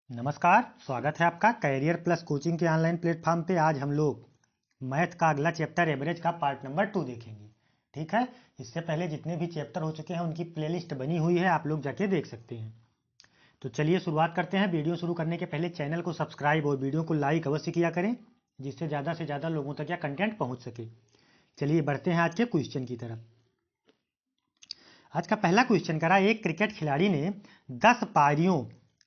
नमस्कार, स्वागत है आपका कैरियर प्लस कोचिंग के ऑनलाइन प्लेटफॉर्म पे। आज हम लोग मैथ का अगला चैप्टर एवरेज का पार्ट नंबर 2 देखेंगे। ठीक है। इससे पहले जितने भी चैप्टर हो चुके हैं उनकी प्लेलिस्ट बनी हुई है, आप लोग जाके देख सकते हैं। तो चलिए शुरुआत करते हैं। वीडियो शुरू करने के पहले चैनल को सब्सक्राइब और वीडियो को लाइक अवश्य किया करें, जिससे ज़्यादा से ज़्यादा लोगों तक यह कंटेंट पहुँच सके। चलिए बढ़ते हैं आज के क्वेश्चन की तरफ। आज का पहला क्वेश्चन करा, एक क्रिकेट खिलाड़ी ने 10 पारियों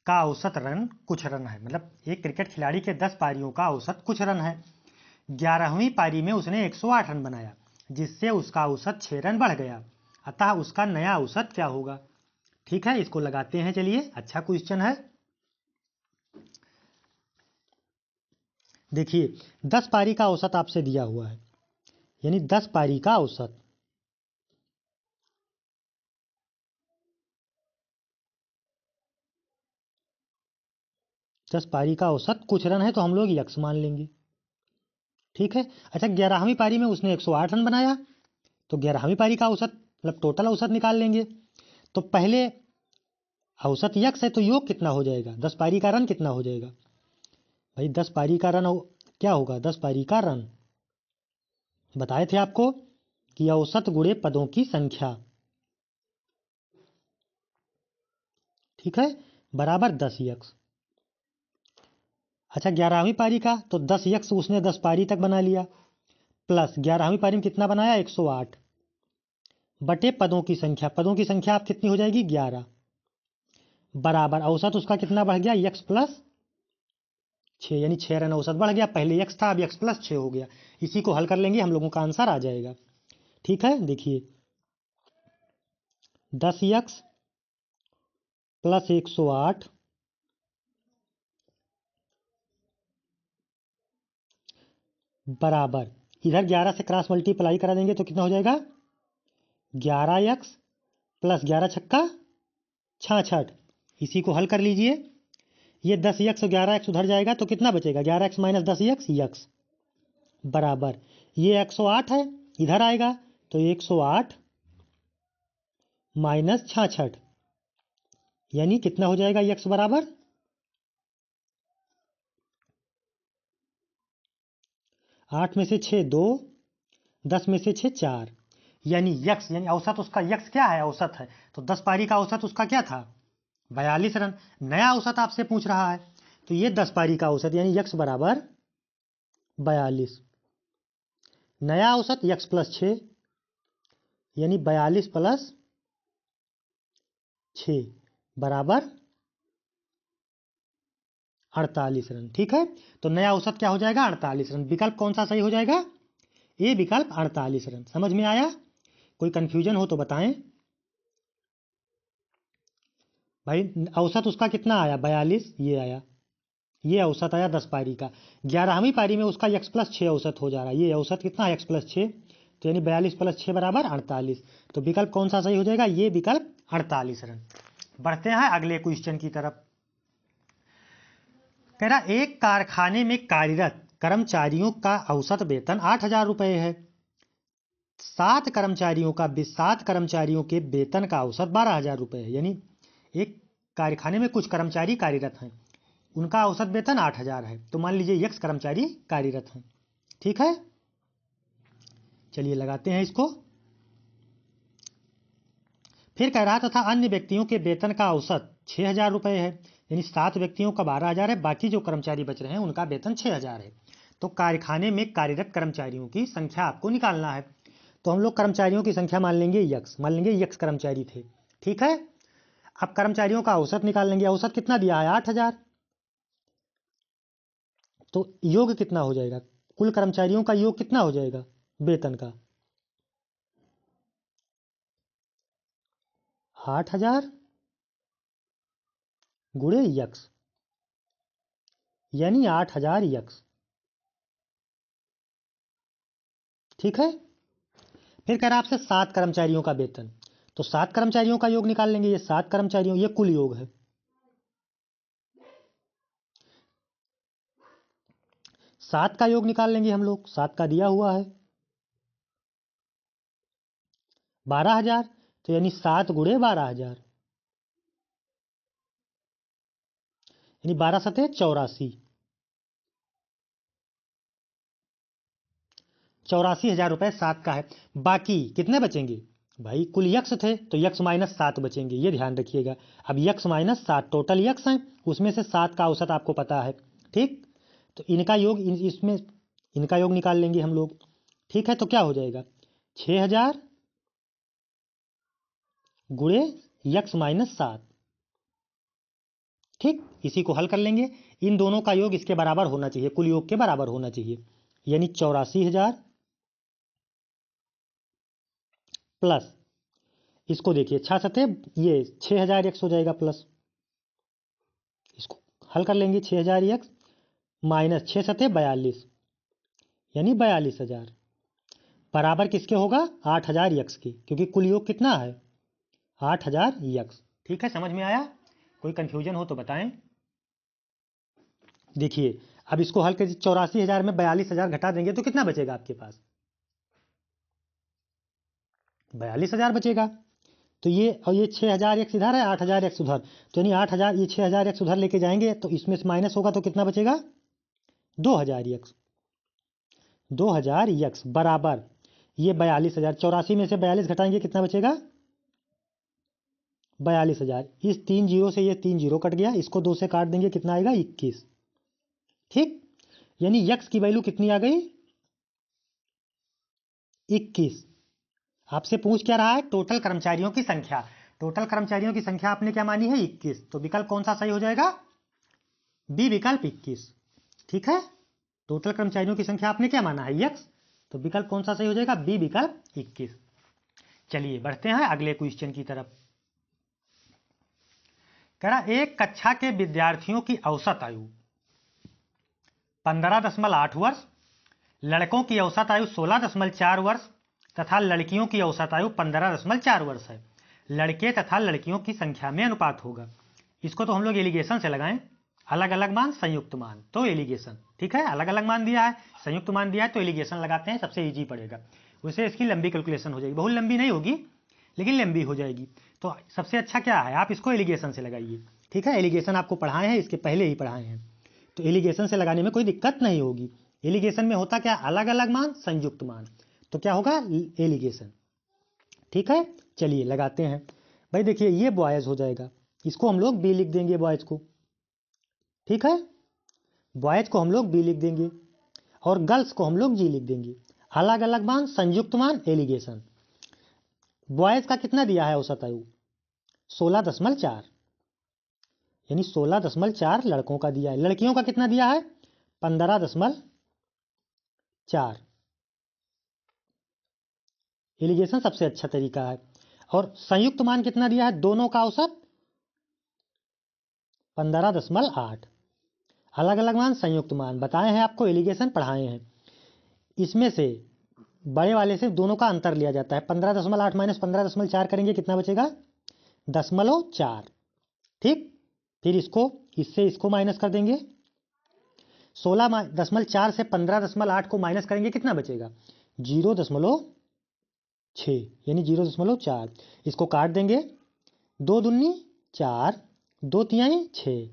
का औसत रन कुछ रन है। मतलब एक क्रिकेट खिलाड़ी के 10 पारियों का औसत कुछ रन है। 11वीं पारी में उसने 108 रन बनाया, जिससे उसका औसत 6 रन बढ़ गया। अतः उसका नया औसत क्या होगा? ठीक है, इसको लगाते हैं। चलिए, अच्छा क्वेश्चन है। देखिए, 10 पारी का औसत आपसे दिया हुआ है, यानी 10 पारी का औसत। दस पारी का औसत कुछ रन है तो हम लोग यक्स मान लेंगे। ठीक है। अच्छा, 11वीं पारी में उसने 108 रन बनाया, तो 11वीं पारी का औसत मतलब टोटल औसत निकाल लेंगे। तो पहले औसत यक्स है तो योग कितना हो जाएगा? 10 पारी का रन कितना हो जाएगा भाई? 10 पारी का रन क्या होगा? 10 पारी का रन बताए थे आपको कि औसत गुणे पदों की संख्या, ठीक है, बराबर 10 यक्स। अच्छा, 11वीं पारी का तो 10 यक्स उसने 10 पारी तक बना लिया, प्लस 11वीं पारी में कितना बनाया? 108 बटे पदों की संख्या। पदों की संख्या आप कितनी हो जाएगी? 11 बराबर औसत उसका कितना बढ़ गया? यक्स प्लस 6, यानी 6 रन औसत बढ़ गया। पहले यक्स था, अब यक्स प्लस 6 हो गया। इसी को हल कर लेंगे, हम लोगों का आंसर आ जाएगा। ठीक है, देखिए 10 यक्स प्लस 108 बराबर, इधर 11 से क्रॉस मल्टीप्लाई करा देंगे तो कितना हो जाएगा? 11 यक्स प्लस 11 छक्का 66। इसी को हल कर लीजिए। ये 10 यक्स और 11 एक्स उधर जाएगा तो कितना बचेगा? 11 एक्स माइनस 10 यक्स यक्स बराबर, ये 108 है, इधर आएगा तो 108 माइनस 66, यानी कितना हो जाएगा? यक्स बराबर 8 में से 6 2, 10 में से 6 4, यानी यक्स यानी औसत उसका यक्स क्या है? औसत है। तो 10 पारी का औसत उसका क्या था? 42 रन। नया औसत आपसे पूछ रहा है, तो ये 10 पारी का औसत यानी यक्स बराबर 42। नया औसत यक्स प्लस 6, यानी 42 प्लस 6 बराबर 48 रन। ठीक है, तो नया औसत क्या हो जाएगा? 48 रन। विकल्प कौन सा सही हो जाएगा? ए विकल्प 48 रन। समझ में आया? कोई कंफ्यूजन हो तो बताएं भाई। औसत उसका कितना आया? 42, ये आया, ये औसत आया 10 पारी का। 11वीं पारी में उसका एक्स प्लस 6 औसत हो जा रहा है। ये औसत कितना है? एक्स प्लस 6, तो यानी 42 प्लस 6 बराबर 48। तो विकल्प कौन सा सही हो जाएगा? ये विकल्प 48 रन। बढ़ते हैं अगले क्वेश्चन की तरफ। कह रहा, एक कारखाने में कार्यरत कर्मचारियों का औसत वेतन 8,000 रुपए है। 7 कर्मचारियों के वेतन का औसत 12,000 रुपए है। यानी एक कारखाने में कुछ कर्मचारी कार्यरत हैं, उनका औसत वेतन 8,000 है। तो मान लीजिए यक्स कर्मचारी कार्यरत हैं। ठीक है, चलिए लगाते हैं इसको। फिर कह रहा तथा अन्य व्यक्तियों के वेतन का औसत 6,000 रुपए है। यानी 7 व्यक्तियों का 12,000 है, बाकी जो कर्मचारी बच रहे हैं उनका वेतन 6,000 है। तो कारखाने में कार्यरत कर्मचारियों की संख्या आपको निकालना है। तो हम लोग कर्मचारियों की संख्या मान लेंगे यक्स, मान लेंगे यक्स कर्मचारी थे। ठीक है, अब कर्मचारियों का औसत निकाल लेंगे। औसत कितना दिया है? 8,000। तो योग कितना हो जाएगा? कुल कर्मचारियों का योग कितना हो जाएगा वेतन का? 8,000 गुणे यक्स, यानी 8,000 यक्स। ठीक है, फिर कह रहा आपसे 7 कर्मचारियों का वेतन, तो 7 कर्मचारियों का योग निकाल लेंगे। ये 7 कर्मचारियों, ये कुल योग है। 7 का योग निकाल लेंगे हम लोग। 7 का दिया हुआ है 12,000, तो यानी 7 गुणे 12,000, यानी 12 सतह 84, 84,000 रुपये 7 का है। बाकी कितने बचेंगे भाई, कुल यक्स थे तो यक्स माइनस 7 बचेंगे, ये ध्यान रखिएगा। अब यक्स माइनस 7 टोटल यक्स हैं, उसमें से 7 का औसत आपको पता है, ठीक। तो इनका योग इसमें इनका योग निकाल लेंगे हम लोग, ठीक है। तो क्या हो जाएगा 6,000 गुणे यक्स माइनस 7, ठीक। इसी को हल कर लेंगे, इन दोनों का योग इसके बराबर होना चाहिए, कुल योग के बराबर होना चाहिए, यानी 84,000 प्लस इसको देखिए 6 सतह ये 6,000 एक्स हो जाएगा, प्लस इसको हल कर लेंगे 6,000 एक्स माइनस 6 सतह 42, यानी 42,000 बराबर किसके होगा 8,000 यक्स के, क्योंकि कुल योग कितना है 8,000 यक्स, ठीक है। समझ में आया, कोई कंफ्यूजन हो तो बताएं। देखिए अब इसको हल कर 84,000 में 42,000 घटा देंगे तो कितना बचेगा आपके पास 42,000 बचेगा। तो ये और ये 6,000 एक्स इधर है, 8,000 एक्स उधर, तो यानी 8,000 ये 6,000 एक्स उधर लेके जाएंगे तो इसमें से माइनस होगा तो कितना बचेगा 2,000 एक्स, 2,000 एक्स बराबर ये 42,000, 84 में से 42 घटाएंगे कितना बचेगा 42,000। इस 3 जीरो से ये 3 जीरो कट गया, इसको 2 से काट देंगे कितना आएगा 21, ठीक। यानी यक्स की वैल्यू कितनी आ गई 21। आपसे पूछ क्या रहा है टोटल कर्मचारियों की संख्या, टोटल कर्मचारियों की संख्या आपने क्या मानी है 21, तो विकल्प कौन सा सही हो जाएगा बी विकल्प 21, ठीक है। टोटल कर्मचारियों की संख्या आपने क्या माना है यक्स, तो विकल्प कौन सा सही हो जाएगा बी विकल्प 21। चलिए बढ़ते हैं अगले क्वेश्चन की तरफ। कह रहा एक कक्षा के विद्यार्थियों की औसत आयु 15.8 वर्ष, लड़कों की औसत आयु 16.4 वर्ष तथा लड़कियों की औसत आयु 15.4 वर्ष है। लड़के तथा लड़कियों की संख्या में अनुपात होगा। इसको तो हम लोग एलिगेशन से लगाएं, अलग अलग मान संयुक्त मान तो एलिगेशन, ठीक है। अलग अलग मान दिया है संयुक्त मान दिया है तो एलिगेशन लगाते हैं, सबसे इजी पड़ेगा। उससे इसकी लंबी कैलकुलेशन हो जाएगी, बहुत लंबी नहीं होगी लेकिन लंबी हो जाएगी। तो सबसे अच्छा क्या है आप इसको एलिगेशन से लगाइए, ठीक है। एलिगेशन आपको पढ़ाए हैं, इसके पहले ही पढ़ाए हैं, तो एलिगेशन से लगाने में कोई दिक्कत नहीं होगी। एलिगेशन में होता क्या अलग अलग मान संयुक्त मान, तो क्या होगा एलिगेशन, ठीक है। चलिए लगाते हैं भाई, देखिए ये बॉयज हो जाएगा, इसको हम लोग बी लिख देंगे बॉयज को, ठीक है। बॉयज को हम लोग बी लिख देंगे और गर्ल्स को हम लोग जी लिख देंगे। अलग अलग मान संयुक्त मान एलिगेशन। बॉयज का कितना दिया है औसत आयु 16.4, यानी 16.4 लड़कों का दिया है। लड़कियों का कितना दिया है 15.4। एलिगेशन सबसे अच्छा तरीका है। और संयुक्त मान कितना दिया है दोनों का औसत 15.8। अलग अलग मान संयुक्त मान बताए हैं आपको, एलिगेशन पढ़ाए हैं। इसमें से बड़े वाले से दोनों का अंतर लिया जाता है, 15.8 माइनस 15.4 करेंगे कितना बचेगा 0.4, ठीक। फिर इससे इसको माइनस कर देंगे, 16.4 से 15.8 को माइनस करेंगे कितना बचेगा 0.6, यानी 0.4। इसको काट देंगे, 2 दूनी 4, 2 तिहाई 6,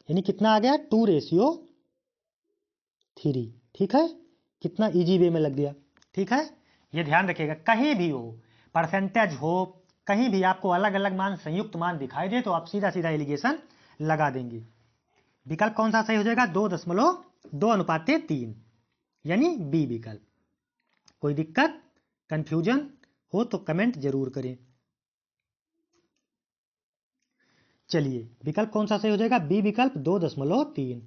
यानी कितना आ गया 2:3, ठीक है। कितना इजी वे में लग गया, ठीक है। ये ध्यान रखिएगा कहीं भी हो परसेंटेज हो कहीं भी आपको अलग अलग मान संयुक्त मान दिखाई दे तो आप सीधा सीधा एलिगेशन लगा देंगे। विकल्प कौन सा सही हो जाएगा 2.2:3, यानी बी विकल्प। कोई दिक्कत कंफ्यूजन हो तो कमेंट जरूर करें। चलिए विकल्प कौन सा सही हो जाएगा बी विकल्प 2.3।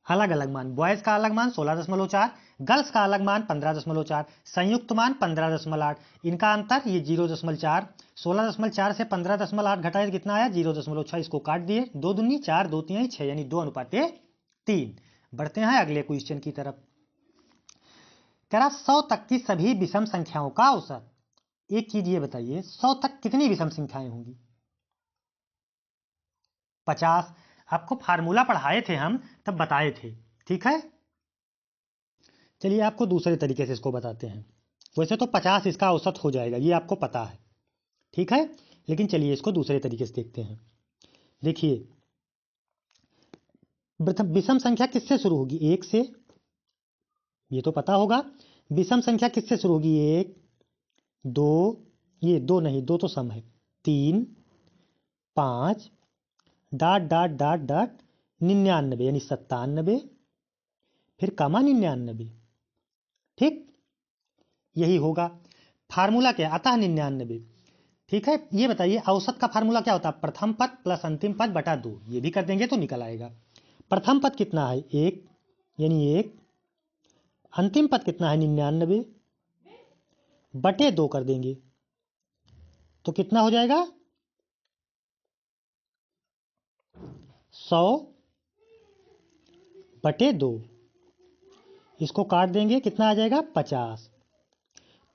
अलग अलग मान बॉयज का अलग मान 16.4, गर्ल्स का अलग मान 15.4, संयुक्त मान 15.8, इनका अंतर ये 0.4। 16.4 से 15.8 घटाए कितना आया 0.6, इसको काट दिए, 2 दूनी 4, 2 तिहाई 6, यानी 2:3। बढ़ते हैं अगले क्वेश्चन की तरफ। कह रहा 100 तक की सभी विषम संख्याओं का औसत। एक चीज ये बताइए 100 तक कितनी विषम संख्याएं होंगी 50। आपको फार्मूला पढ़ाए थे हम तब बताए थे, ठीक है। चलिए आपको दूसरे तरीके से इसको बताते हैं। वैसे तो 50 इसका औसत हो जाएगा ये आपको पता है, ठीक है। लेकिन चलिए इसको दूसरे तरीके से देखते हैं। देखिए विषम संख्या किससे शुरू होगी? 1 से, ये तो पता होगा। विषम संख्या किससे शुरू होगी? 1 2, ये 2 नहीं, 2 तो सम है, 3 5 डॉट डॉट डॉट डॉट 99 यानी 97, फिर कामा 99। ठीक, यही होगा फार्मूला। क्या अतः 99। ठीक है, ये बताइए औसत का फार्मूला क्या होता है? प्रथम पद प्लस अंतिम पद बटा 2। ये भी कर देंगे तो निकल आएगा। प्रथम पद कितना है? 1 यानी 1, अंतिम पद कितना है? 99 बटे 2 कर देंगे तो कितना हो जाएगा? 100 बटे 2। इसको काट देंगे, कितना आ जाएगा? 50।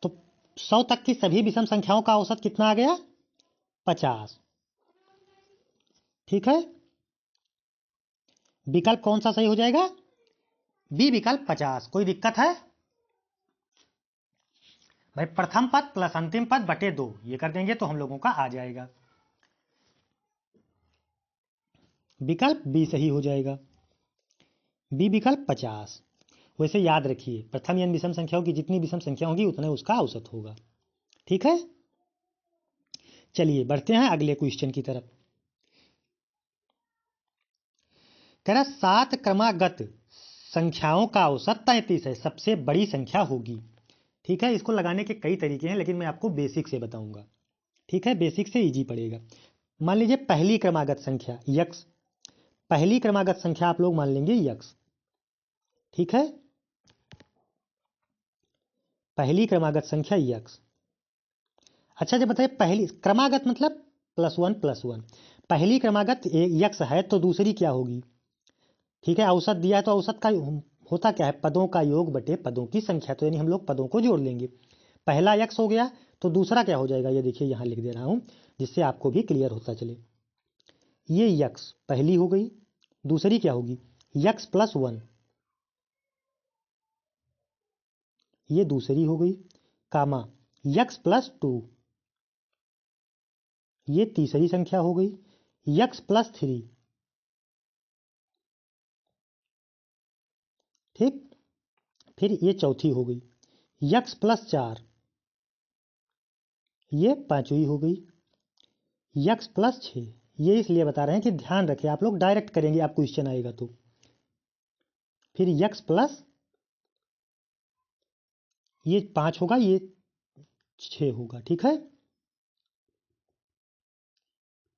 तो 100 तक की सभी विषम संख्याओं का औसत कितना आ गया? 50। ठीक है, विकल्प कौन सा सही हो जाएगा? बी विकल्प 50। कोई दिक्कत है भाई? प्रथम पद प्लस अंतिम पद बटे 2 ये कर देंगे तो हम लोगों का आ जाएगा। विकल्प बी सही हो जाएगा, बी विकल्प 50। वैसे याद रखिए प्रथम यानी विषम संख्याओं की जितनी विषम संख्या होगी उतने उसका औसत होगा। ठीक है, चलिए बढ़ते हैं अगले क्वेश्चन की तरफ। कह रहा 7 क्रमागत संख्याओं का औसत 33 है, सबसे बड़ी संख्या होगी। ठीक है, इसको लगाने के कई तरीके हैं लेकिन मैं आपको बेसिक से बताऊंगा। ठीक है, बेसिक से इजी पड़ेगा। मान लीजिए पहली क्रमागत संख्या यक्स, पहली क्रमागत संख्या आप लोग मान लेंगे यक्स। ठीक है, पहली क्रमागत संख्या यक्स। अच्छा जब बताइए पहली क्रमागत मतलब +1 +1। पहली क्रमागत यक्स है तो दूसरी क्या होगी? ठीक है, औसत दिया है तो औसत का होता क्या है? पदों का योग बटे पदों की संख्या। तो यानी हम लोग पदों को जोड़ लेंगे। पहला यक्स हो गया तो दूसरा क्या हो जाएगा? ये देखिए यहाँ लिख दे रहा हूँ जिससे आपको भी क्लियर होता चले। ये यक्स पहली हो गई, दूसरी क्या होगी? यक्स +1, ये दूसरी हो गई, कामा यक्स +2, ये तीसरी संख्या हो गई, यक्स +3। ठीक, फिर ये चौथी हो गई, यक्स +4, ये पांचवी हो गई, यक्स +6। ये इसलिए बता रहे हैं कि ध्यान रखें, आप लोग डायरेक्ट करेंगे आप क्वेश्चन आएगा तो। फिर यक्स प्लस ये 5 होगा, ये 6 होगा। ठीक है,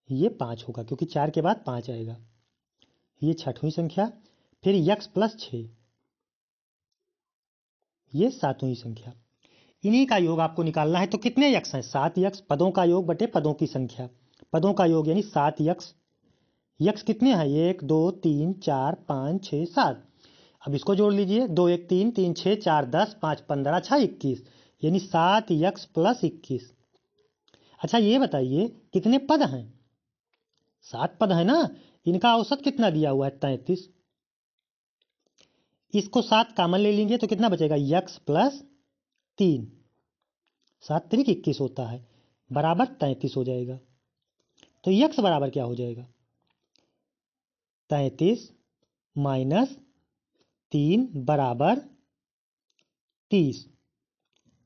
ये 5 होगा क्योंकि 4 के बाद 5 आएगा। ये छठवीं संख्या, फिर यक्स +6, ये सातवीं संख्या। इन्हीं का योग आपको निकालना है। तो कितने यक्स हैं? 7 यक्स। पदों का योग बटे पदों की संख्या, पदों का योग यानी 7 यक्स। यक्स कितने हैं? 1 2 3 4 5 6 7। अब इसको जोड़ लीजिए, 2 1 3 3 6 4 10 5 15 6 21 यानी 7 यक्स + 21। अच्छा ये बताइए कितने पद हैं? 7 पद है ना, इनका औसत कितना दिया हुआ है? 33। इसको 7 कॉमन ले लेंगे तो कितना बचेगा? यक्स +3, 7 3 21 होता है, बराबर 33 हो जाएगा। तो यक्स बराबर क्या हो जाएगा? 33 - 3 बराबर 30।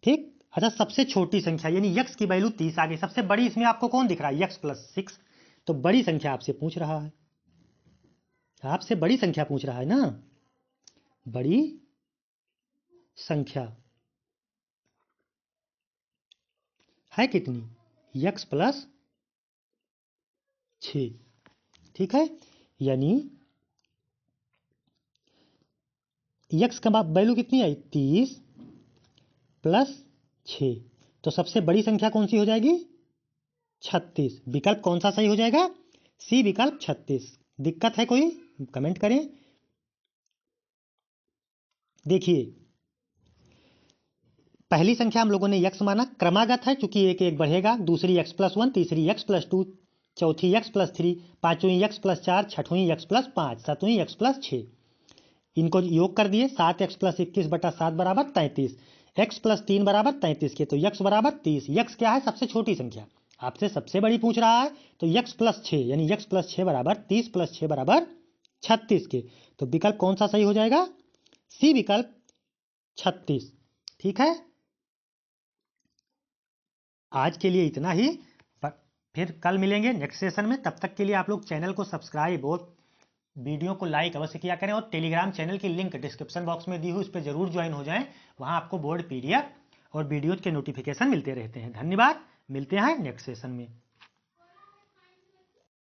ठीक, अच्छा सबसे छोटी संख्या यानी यक्स की वैल्यू 30 आ गई। सबसे बड़ी इसमें आपको कौन दिख रहा है? यक्स +6। तो बड़ी संख्या आपसे पूछ रहा है, आपसे बड़ी संख्या पूछ रहा है ना, बड़ी संख्या है कितनी? यक्स +6। ठीक है, यानी यक्स का वैल्यू कितनी आई? 30 + 6। तो सबसे बड़ी संख्या कौन सी हो जाएगी? 36। विकल्प कौन सा सही हो जाएगा? सी विकल्प 36। दिक्कत है कोई? कमेंट करें। देखिए पहली संख्या हम लोगों ने यक्स माना, क्रमागत है क्योंकि एक एक बढ़ेगा। दूसरी यक्स +1, तीसरी यक्स +2, चौथी यक्स +3, पांचवी यक्स +4, छठवीं यक्स +5, सातवीं यक्स +6। इनको योग कर दिए, 7 x + 21 बटा 7 बराबर 33। x + 3 बराबर 33 के, तो यक्स बराबर 30। यक्स क्या है? सबसे छोटी संख्या। आपसे सबसे बड़ी पूछ रहा है तो यक्स +6 यानी यक्स +6 बराबर 30 + 6 बराबर 36 के। तो विकल्प कौन सा सही हो जाएगा? सी विकल्प 36। ठीक है, आज के लिए इतना ही। फिर कल मिलेंगे नेक्स्ट सेशन में। तब तक के लिए आप लोग चैनल को सब्सक्राइब और वीडियो को लाइक अवश्य किया करें, और टेलीग्राम चैनल की लिंक डिस्क्रिप्शन बॉक्स में दी हुई उस पर जरूर ज्वाइन हो जाएं। वहां आपको बोर्ड PDF और वीडियोज के नोटिफिकेशन मिलते रहते हैं। धन्यवाद, मिलते हैं नेक्स्ट सेशन में।